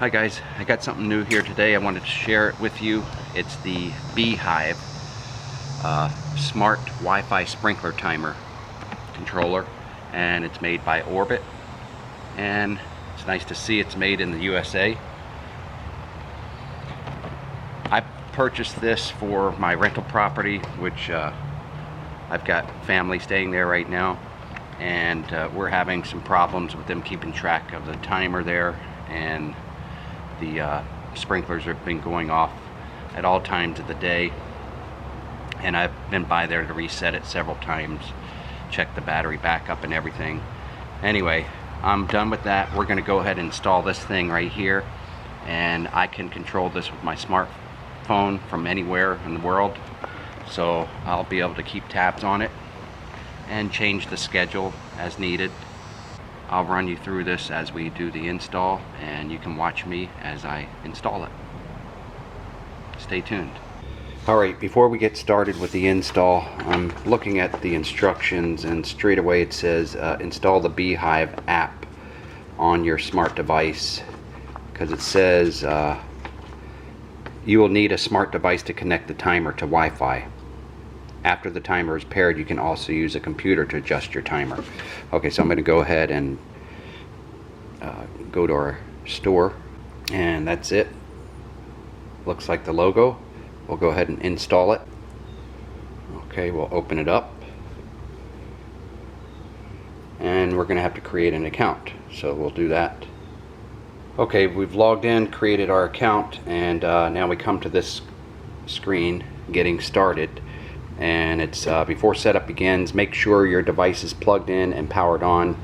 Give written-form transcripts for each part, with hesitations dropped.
Hi guys, I got something new here today. I wanted to share it with you. It's the B-Hyve Smart Wi-Fi Sprinkler Timer controller, and it's made by ORBIT, and it's nice to see it's made in the USA. I purchased this for my rental property, which I've got family staying there right now, and we're having some problems with them keeping track of the timer there, and the sprinklers have been going off at all times of the day, and I've been by there to reset it several times, check the battery backup and everything. Anyway, I'm done with that. We're going to go ahead and install this thing right here, and I can control this with my smartphone from anywhere in the world, so I'll be able to keep tabs on it and change the schedule as needed. I'll run you through this as we do the install, and you can watch me as I install it. Stay tuned. Alright, before we get started with the install, I'm looking at the instructions, and straight away it says install the B-Hyve app on your smart device, because it says you will need a smart device to connect the timer to Wi-Fi. After the timer is paired, you can also use a computer to adjust your timer. Okay, so I'm going to go ahead and go to our store, and that's it. Looks like the logo. We'll go ahead and install it. Okay, we'll open it up, and we're going to have to create an account, so we'll do that. Okay, we've logged in, created our account, and now we come to this screen, getting started. And it's before setup begins, make sure your device is plugged in and powered on.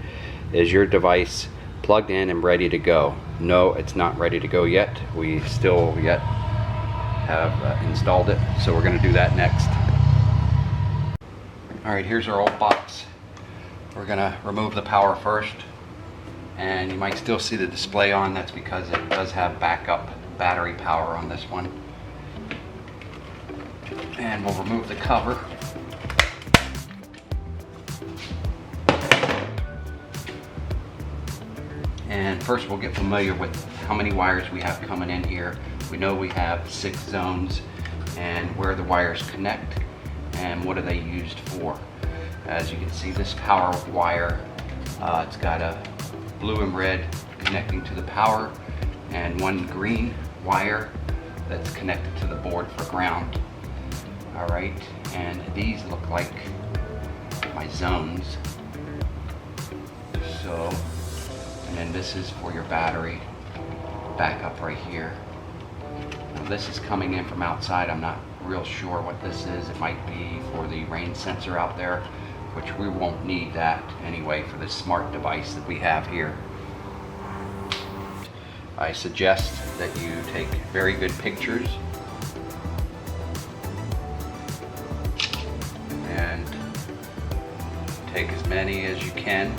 Is your device plugged in and ready to go? No, it's not ready to go yet. We still yet have installed it, so we're going to do that next. Alright, here's our old box. We're going to remove the power first, and you might still see the display on. That's because it does have backup battery power on this one. And we'll remove the cover. And first we'll get familiar with how many wires we have coming in here. We know we have 6 zones, and where the wires connect and what are they used for. As you can see, this power wire, it's got a blue and red connecting to the power, and one green wire that's connected to the board for ground. Alright, and these look like my zones. So, and then this is for your battery backup right here. Now this is coming in from outside. I'm not real sure what this is. It might be for the rain sensor out there, which we won't need that anyway for this smart device that we have here. I suggest that you take very good pictures and take as many as you can.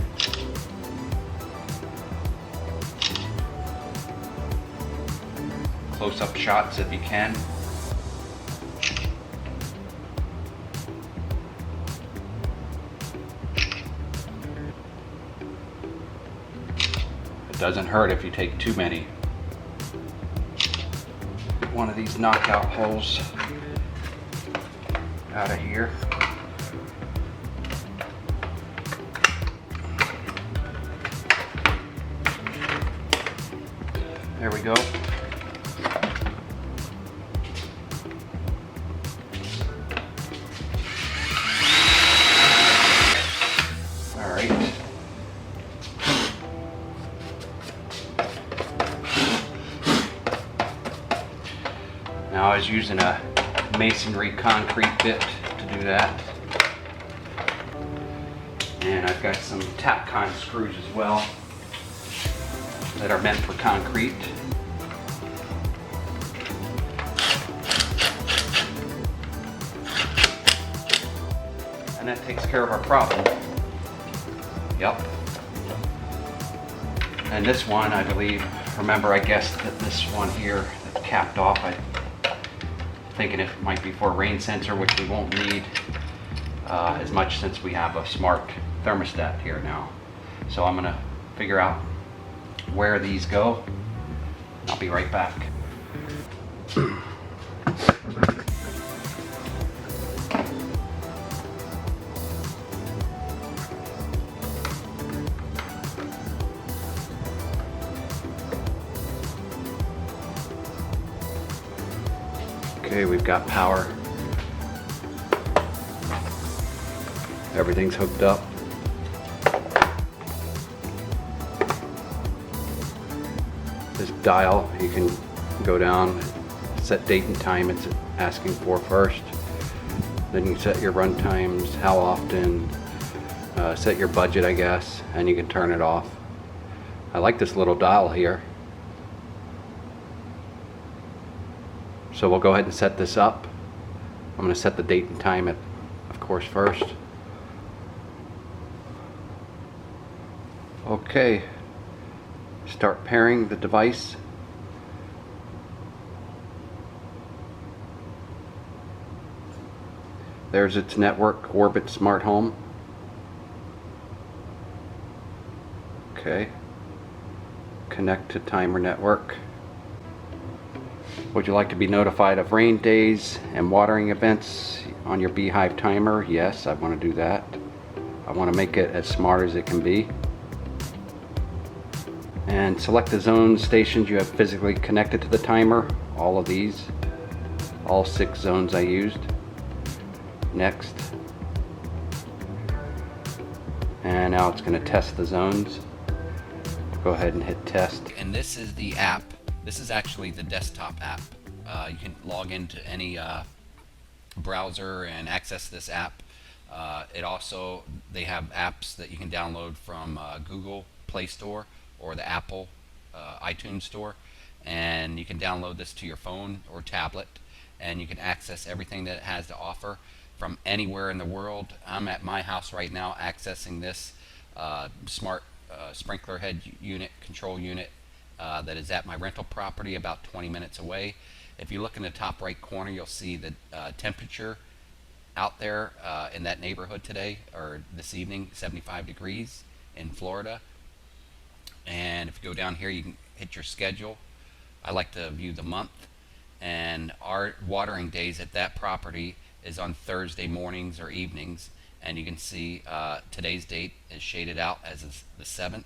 Close-up shots if you can. It doesn't hurt if you take too many. One of these knockout holes out of here. There we go. All right. Now I was using a masonry concrete bit to do that. And I've got some Tapcon screws as well that are meant for concrete. And that takes care of our problem. Yep. And this one, I believe, remember I guessed that this one here that's capped off, I'm thinking it might be for a rain sensor, which we won't need as much since we have a smart thermostat here now. So I'm gonna figure out where these go I'll be right back. Okay, we've got power. Everything's hooked up. This dial, you can go down, set date and time it's asking for first. Then you set your run times, how often, set your budget, I guess, and you can turn it off. I like this little dial here. So we'll go ahead and set this up. I'm going to set the date and time of course first. Okay, start pairing the device. There's its network, Orbit Smart Home. Okay, connect to timer network. Would you like to be notified of rain days and watering events on your B-Hyve timer? Yes, I want to do that. I want to make it as smart as it can be. And select the zone stations you have physically connected to the timer. All of these, all 6 zones I used. Next. And now it's going to test the zones. Go ahead and hit test. And this is the app. This is actually the desktop app. You can log into any browser and access this app. They have apps that you can download from Google Play Store or the Apple iTunes Store, and you can download this to your phone or tablet, and you can access everything that it has to offer from anywhere in the world. I'm at my house right now accessing this smart sprinkler head unit, control unit, that is at my rental property about 20 minutes away. If you look in the top right corner, you'll see the temperature out there in that neighborhood today, or this evening, 75 degrees in Florida. And if you go down here, you can hit your schedule. I like to view the month, and our watering days at that property is on Thursday mornings or evenings, and you can see today's date is shaded out as the 7th,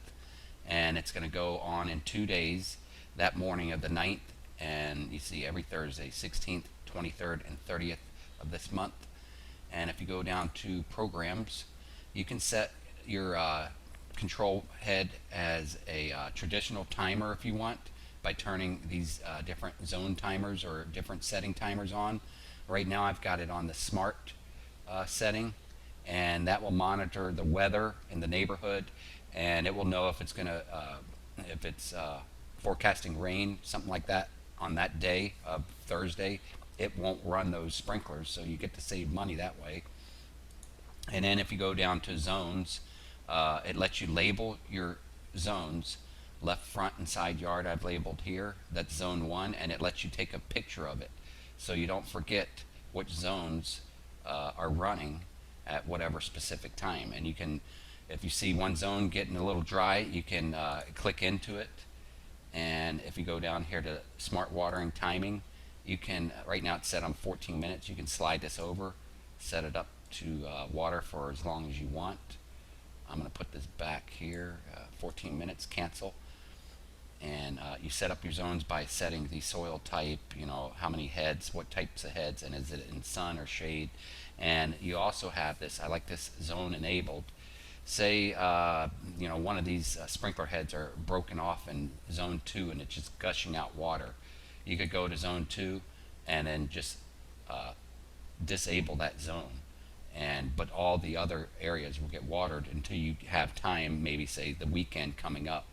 and it's going to go on in 2 days, that morning of the 9th, and you see every Thursday, 16th, 23rd, and 30th of this month. And if you go down to programs, you can set your control head as a traditional timer if you want, by turning these different zone timers or different setting timers on. Right now I've got it on the smart setting, and that will monitor the weather in the neighborhood, and it will know if it's forecasting rain, something like that, on that day of Thursday. It won't run those sprinklers, so you get to save money that way. And then if you go down to zones, it lets you label your zones. Left, front, and side yard I've labeled here. That's zone 1, and it lets you take a picture of it, so you don't forget which zones are running at whatever specific time. And you can, if you see one zone getting a little dry, you can click into it. And if you go down here to smart watering timing, you can, right now it's set on 14 minutes, you can slide this over, set it up to water for as long as you want. I'm going to put this back here, 14 minutes, cancel. And you set up your zones by setting the soil type, you know, how many heads, what types of heads, and is it in sun or shade. And you also have this, I like this zone enabled. Say, you know, one of these sprinkler heads are broken off in zone 2 and it's just gushing out water. You could go to zone 2 and then just disable that zone. But all the other areas will get watered until you have time, maybe say the weekend coming up,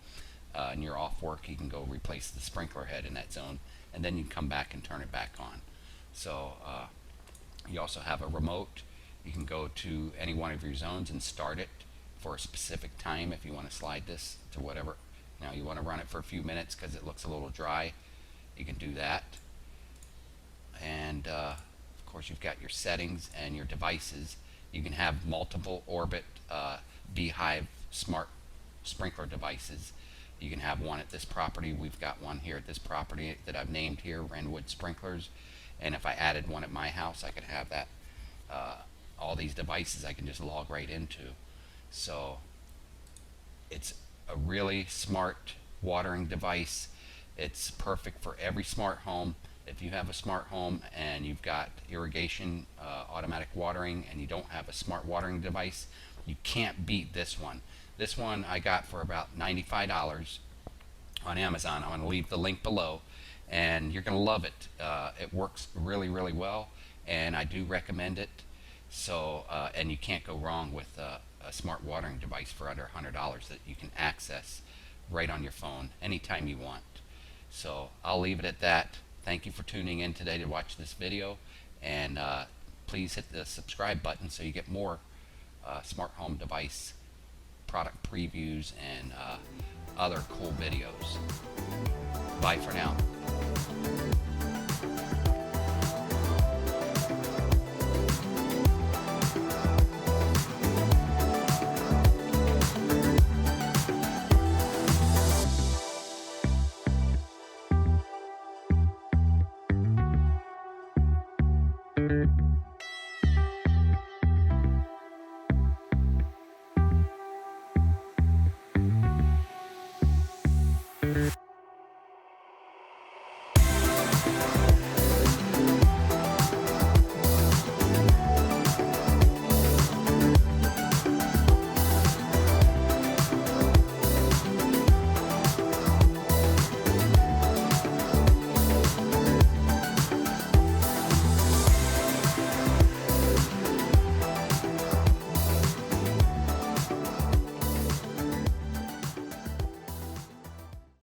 and you're off work, you can go replace the sprinkler head in that zone, and then you come back and turn it back on. So you also have a remote. You can go to any one of your zones and start it for a specific time if you want to slide this to whatever. Now you want to run it for a few minutes because it looks a little dry. You can do that. And of course you've got your settings and your devices. You can have multiple ORBIT B-Hyve Smart Sprinkler devices. You can have one at this property. We've got one here at this property that I've named here, Wrenwood Sprinklers. And if I added one at my house, I could have that, all these devices I can just log right into. So it's a really smart watering device. It's perfect for every smart home. If you have a smart home and you've got irrigation, automatic watering, and you don't have a smart watering device, you can't beat this one. This one I got for about $95 on Amazon. I'm going to leave the link below, and you're going to love it. It works really, really well, and I do recommend it. So, and you can't go wrong with a smart watering device for under $100 that you can access right on your phone anytime you want. So I'll leave it at that. Thank you for tuning in today to watch this video, and please hit the subscribe button so you get more smart home device product previews and other cool videos. Bye for now.